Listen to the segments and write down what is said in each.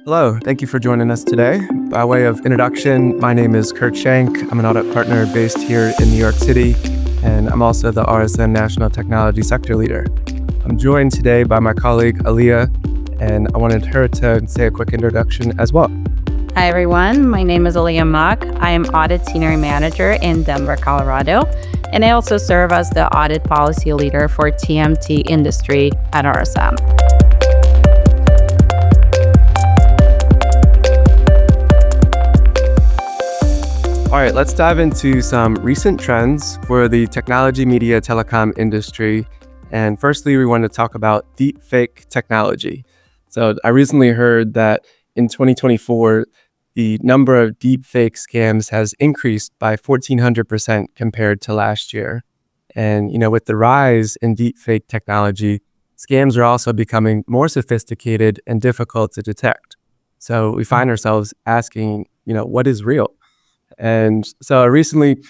Hello, thank you for joining us today. By way of introduction, my name is Kurt Shenk. I'm an audit partner based here in New York City, and I'm also the RSM National Technology Sector Leader. I'm joined today by my colleague, Aliya, and I wanted her to say a quick introduction as well. Hi, everyone. My name is Aliya Mauch. I am Audit Senior Manager in Denver, Colorado, and I also serve as the Audit Policy Leader for TMT industry at RSM. All right, let's dive into some recent trends for the technology, media, telecom industry. And firstly, we want to talk about deepfake technology. So I recently heard that in 2024, the number of deepfake scams has increased by 1,400% compared to last year. And, with the rise in deepfake technology, scams are also becoming more sophisticated and difficult to detect. So we find ourselves asking, what is real? And so I recently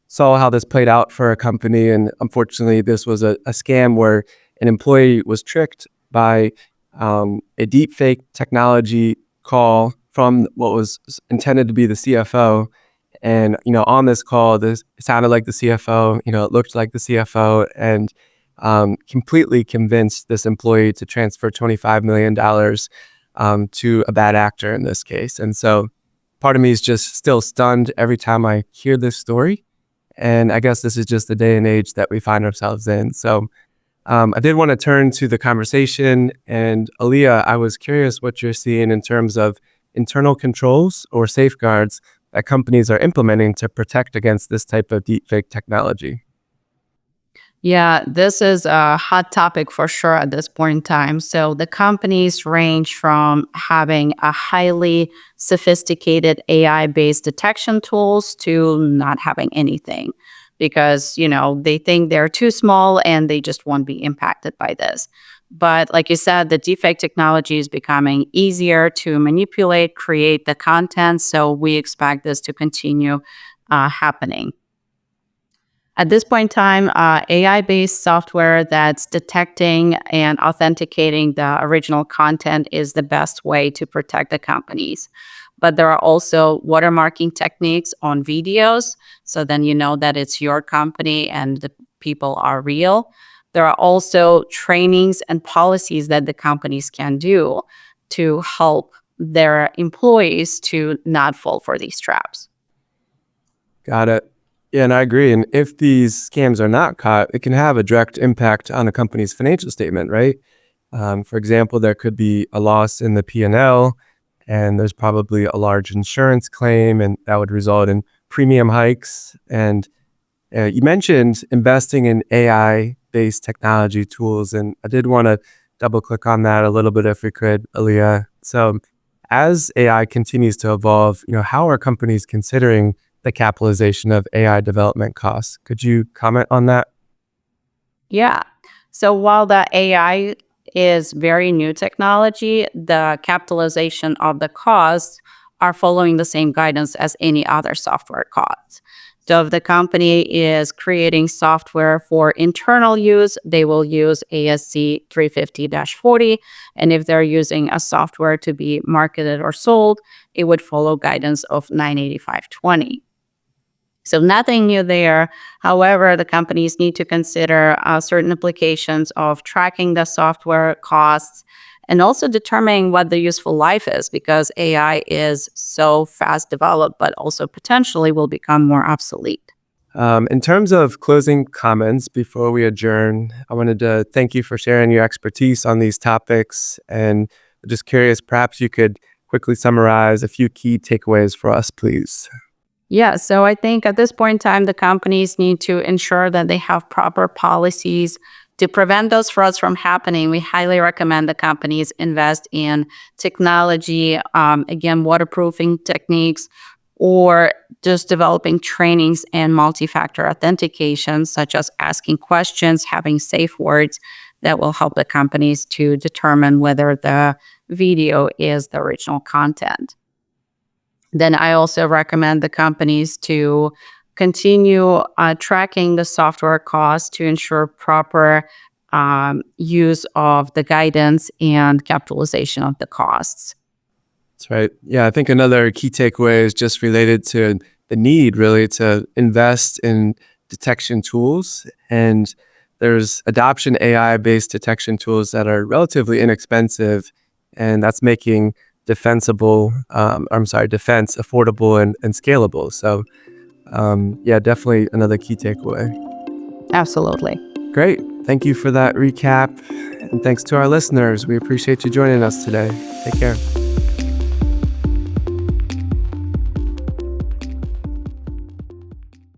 saw how this played out for a company. And unfortunately, this was a scam where an employee was tricked by a deepfake technology call from what was intended to be the CFO. And, on this call, this sounded like the CFO, it looked like the CFO, and completely convinced this employee to transfer $25 million to a bad actor in this case. And so part of me is just still stunned every time I hear this story. And I guess this is just the day and age that we find ourselves in. So I did want to turn to the conversation. And Aliya, I was curious what you're seeing in terms of internal controls or safeguards that companies are implementing to protect against this type of deepfake technology. Yeah, this is a hot topic for sure at this point in time. So the companies range from having a highly sophisticated AI-based detection tools to not having anything because, they think they're too small and they just won't be impacted by this. But like you said, the deepfake technology is becoming easier to manipulate, create the content. So we expect this to continue happening. At this point in time, AI-based software that's detecting and authenticating the original content is the best way to protect the companies. But there are also watermarking techniques on videos, so then you know that it's your company and the people are real. There are also trainings and policies that the companies can do to help their employees to not fall for these traps. Got it. Yeah, and I agree. And if these scams are not caught, it can have a direct impact on a company's financial statement, right? For example, there could be a loss in the P&L, and there's probably a large insurance claim, and that would result in premium hikes. And you mentioned investing in AI-based technology tools, and I did want to double click on that a little bit if we could, Aliya. So as AI continues to evolve, how are companies considering the capitalization of AI development costs? Could you comment on that? Yeah. So while the AI is very new technology, the capitalization of the costs are following the same guidance as any other software costs. So if the company is creating software for internal use, they will use ASC 350-40. And if they're using a software to be marketed or sold, it would follow guidance of 985-20. So nothing new there. However, the companies need to consider certain implications of tracking the software costs and also determining what the useful life is, because AI is so fast developed, but also potentially will become more obsolete. In terms of closing comments before we adjourn, I wanted to thank you for sharing your expertise on these topics. And just curious, perhaps you could quickly summarize a few key takeaways for us, please. Yeah, so I think at this point in time, the companies need to ensure that they have proper policies to prevent those frauds from happening. We highly recommend the companies invest in technology, again, waterproofing techniques, or just developing trainings and multi-factor authentication, such as asking questions, having safe words that will help the companies to determine whether the video is the original content. Then I also recommend the companies to continue tracking the software costs to ensure proper use of the guidance and capitalization of the costs. That's right. Yeah, I think another key takeaway is just related to the need really to invest in detection tools. And there's adoption AI-based detection tools that are relatively inexpensive, and that's making defense affordable and scalable. So yeah, definitely another key takeaway. Absolutely. Great. Thank you for that recap. And thanks to our listeners. We appreciate you joining us today. Take care.